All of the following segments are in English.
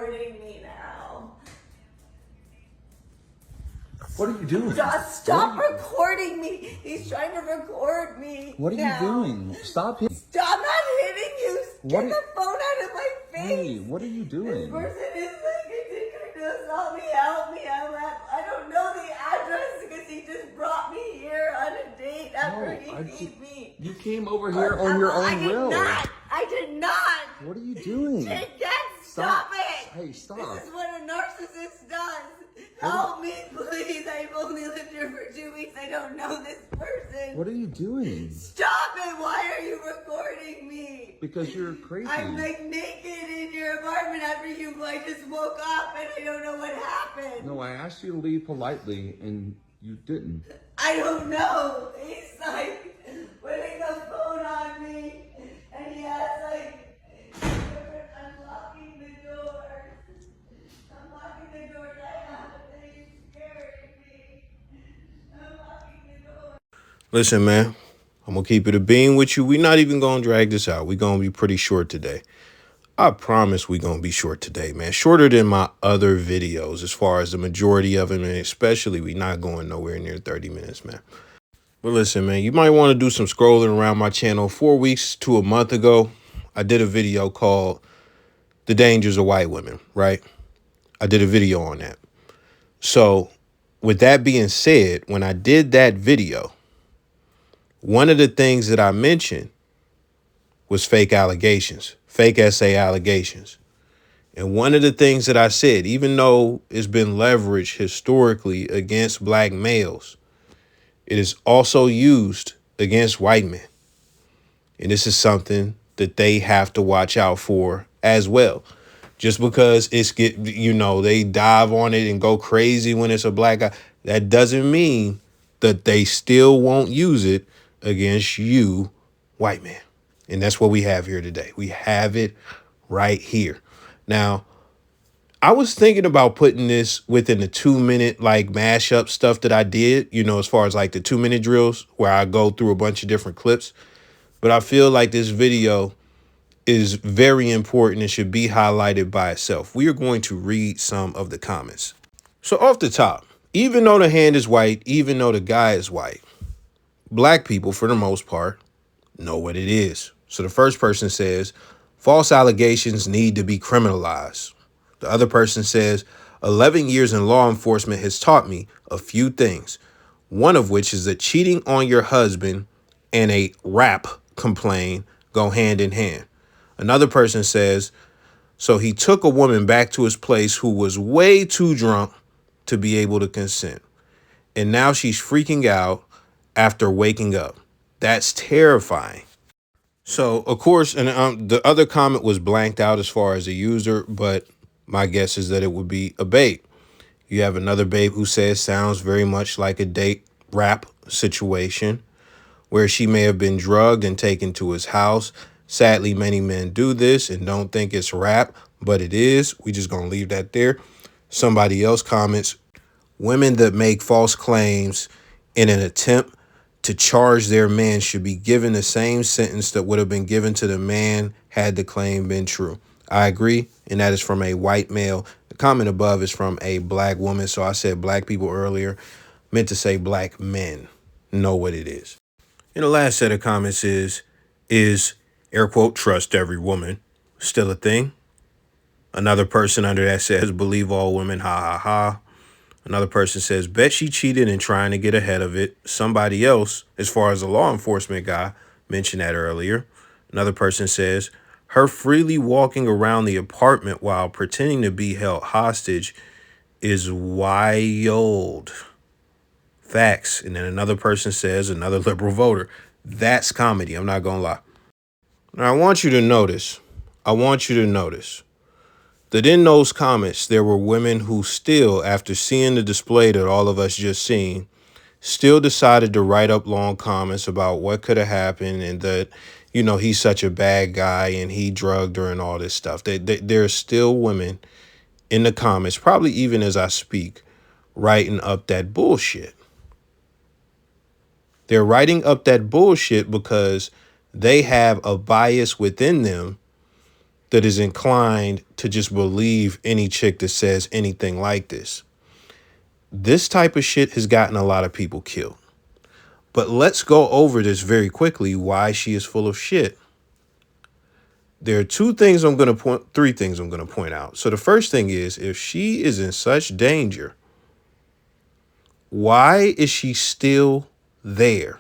recording me now. What are you doing? Stop recording me. He's trying to record me. What are you doing? Stop hitting. Stop not hitting you. Get the phone out of my face. Hey, what are you This doing? person is like ridiculous. Help me. I don't know the address because he just brought me here on a date after he beat me. You came over here on your own will. I did not. What are you doing? Stop it. Hey, stop. This is what a narcissist does. Help me, please. I've only lived here for 2 weeks. I don't know this person. What are you doing? Stop it. Why are you recording me? Because you're crazy. I'm like naked in your apartment after I just woke up and I don't know what happened. No, I asked you to leave politely and you didn't. I don't know. He's like putting the phone on me and he has like unlocking the door. Unlocking the door. He's scaring me. Unlocking the door. Listen, man, I'm going to keep it a bean with you. We're not even going to drag this out. We're going to be pretty short today. I promise we're going to be short today, man. Shorter than my other videos as far as the majority of them, and especially we not going nowhere near 30 minutes, man. But listen, man, you might want to do some scrolling around my channel. 4 weeks to a month ago, I did a video called The Dangers of White Women, right? I did a video on that. So with that being said, when I did that video, one of the things that I mentioned was fake allegations, fake essay allegations. And one of the things that I said, even though it's been leveraged historically against black males, it is also used against white men. And this is something that they have to watch out for as well. Just because they dive on it and go crazy when it's a black guy, that doesn't mean that they still won't use it against you, white man. And that's what we have here today. We have it right here. Now, I was thinking about putting this within the 2-minute mashup stuff that I did, as far as the 2-minute drills where I go through a bunch of different clips. But I feel like this video is very important and should be highlighted by itself. We are going to read some of the comments. So off the top, even though the hand is white, even though the guy is white, black people, for the most part, know what it is. So the first person says, false allegations need to be criminalized. The other person says, 11 years in law enforcement has taught me a few things. One of which is that cheating on your husband and a rap complaint go hand in hand. Another person says, so he took a woman back to his place who was way too drunk to be able to consent. And now she's freaking out after waking up. That's terrifying. So, of course, and the other comment was blanked out as far as the user, but my guess is that it would be a babe. You have another babe who says sounds very much like a date rap situation where she may have been drugged and taken to his house. Sadly, many men do this and don't think it's rap, but it is. We just gonna leave that there. Somebody else comments, women that make false claims in an attempt to charge their man should be given the same sentence that would have been given to the man had the claim been true. I agree, and that is from a white male. The comment above is from a black woman, so I said black people earlier, meant to say black men know what it is. And the last set of comments is air quote, trust every woman still a thing? Another person under that says, believe all women, ha, ha, ha. Another person says, bet she cheated and trying to get ahead of it. Somebody else, as far as the law enforcement guy, mentioned that earlier. Another person says, her freely walking around the apartment while pretending to be held hostage is wild. Facts. And then another person says, another liberal voter, that's comedy. I'm not going to lie. Now, I want you to notice that in those comments, there were women who still, after seeing the display that all of us just seen, still decided to write up long comments about what could have happened and that, he's such a bad guy and he drugged her and all this stuff. There are still women in the comments, probably even as I speak, writing up that bullshit. They're writing up that bullshit because they have a bias within them that is inclined to just believe any chick that says anything like this. This type of shit has gotten a lot of people killed. But let's go over this very quickly, why she is full of shit. There are three things I'm going to point out. So the first thing is, if she is in such danger, why is she still there?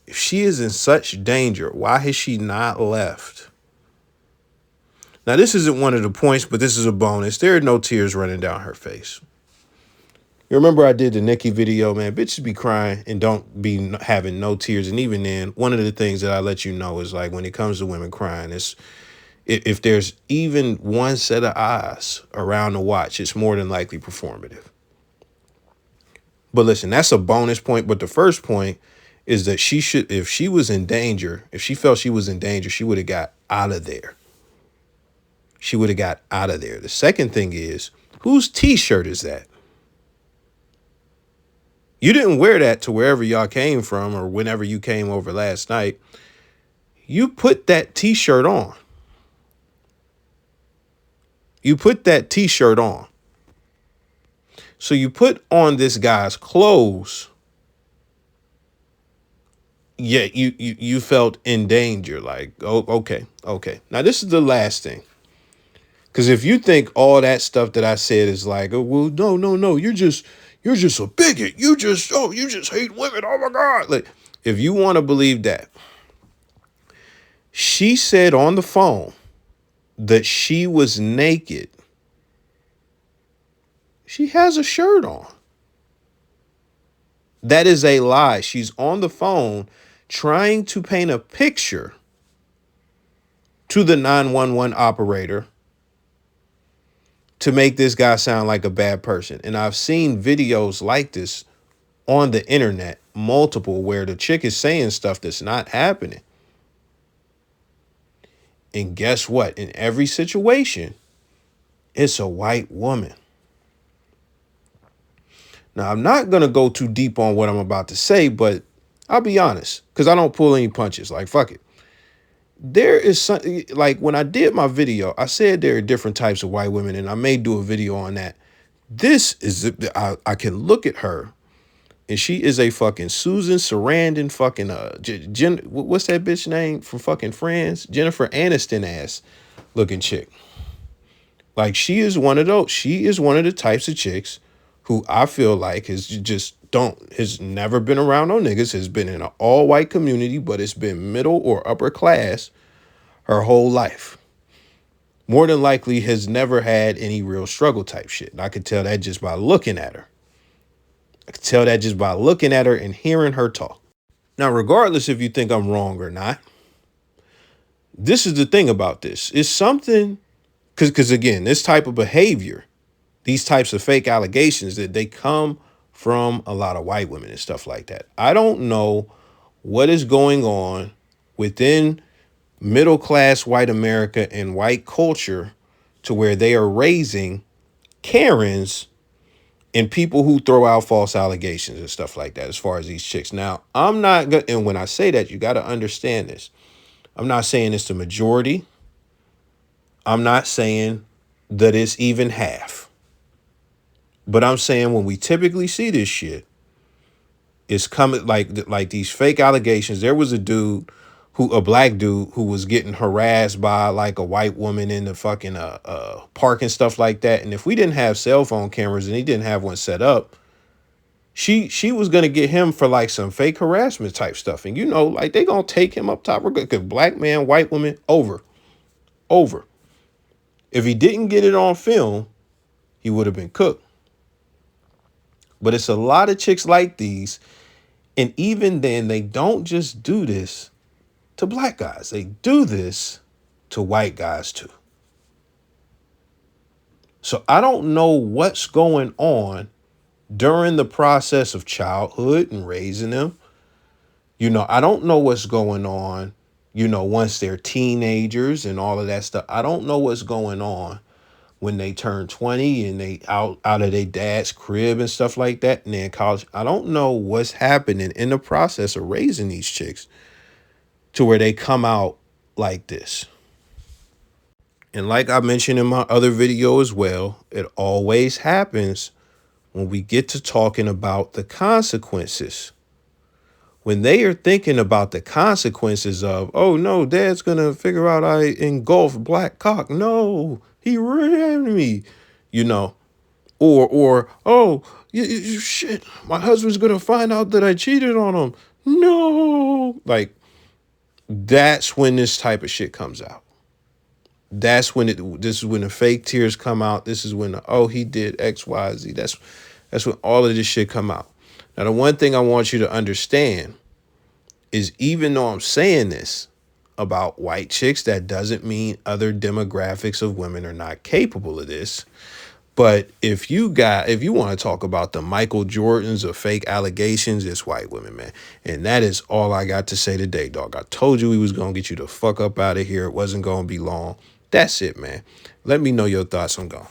If she is in such danger, why has she not left? Now, this isn't one of the points, but this is a bonus. There are no tears running down her face. You remember I did the Nicki video, man, bitches be crying and don't be having no tears. And even then, one of the things that I let you know is like when it comes to women crying, it's if there's even one set of eyes around the watch, it's more than likely performative. But listen, that's a bonus point. But the first point is that she should, if she was in danger, if she felt she was in danger, she would have got out of there. She would have got out of there. The second thing is, whose t-shirt is that? You didn't wear that to wherever y'all came from or whenever you came over last night. You put that t-shirt on. You put that t-shirt on. So you put on this guy's clothes. Yeah, you felt in danger. Like, oh, okay. Now this is the last thing. Because if you think all that stuff that I said is like, oh, well, no, you're just a bigot. You just hate women. Oh my God. Like, if you want to believe that, she said on the phone that she was naked. She has a shirt on. That is a lie. She's on the phone trying to paint a picture to the 911 operator to make this guy sound like a bad person. And I've seen videos like this on the internet, multiple, where the chick is saying stuff that's not happening. And guess what? In every situation, it's a white woman. Now, I'm not going to go too deep on what I'm about to say, but I'll be honest, because I don't pull any punches. Like, fuck it. There is something, like when I did my video, I said there are different types of white women, and I may do a video on that. This is, I can look at her, and she is a fucking Susan Sarandon fucking, what's that bitch name from fucking Friends? Jennifer Aniston ass looking chick. Like, she is one of those. She is one of the types of chicks who I feel like has never been around no niggas, has been in an all-white community, but it's been middle or upper class her whole life. More than likely has never had any real struggle type shit. And I could tell that just by looking at her. I could tell that just by looking at her and hearing her talk. Now, regardless if you think I'm wrong or not, this is the thing about this. It's something, because again, this type of behavior, these types of fake allegations, that they come from a lot of white women and stuff like that. I don't know what is going on within middle class white America and white culture to where they are raising Karens and people who throw out false allegations and stuff like that as far as these chicks. Now, I'm not going to, and when I say that, you got to understand this. I'm not saying it's the majority. I'm not saying that it's even half. But I'm saying when we typically see this shit, it's coming like these fake allegations. There was a black dude who was getting harassed by like a white woman in the fucking park and stuff like that. And if we didn't have cell phone cameras and he didn't have one set up, she was gonna get him for like some fake harassment type stuff. And like they gonna take him up top. Because black man, white woman, over. If he didn't get it on film, he would have been cooked. But it's a lot of chicks like these. And even then, they don't just do this to black guys. They do this to white guys too. So I don't know what's going on during the process of childhood and raising them. I don't know what's going on, once they're teenagers and all of that stuff. I don't know what's going on when they turn 20 and they out of their dad's crib and stuff like that, and they're in college. I don't know what's happening in the process of raising these chicks to where they come out like this. And like I mentioned in my other video as well, it always happens when we get to talking about the consequences. When they are thinking about the consequences of, oh no, dad's gonna figure out I engulfed black cock. No, he rammed me, you know, or oh, shit, my husband's gonna find out that I cheated on him. No, like that's when this type of shit comes out. This is when the fake tears come out. This is when oh, he did X, Y, Z. That's when all of this shit come out. Now, the one thing I want you to understand is even though I'm saying this about white chicks, that doesn't mean other demographics of women are not capable of this. But if you want to talk about the Michael Jordans of fake allegations, it's white women, man. And that is all I got to say today, dog. I told you we was going to get you the fuck up out of here. It wasn't going to be long. That's it, man. Let me know your thoughts. I'm gone.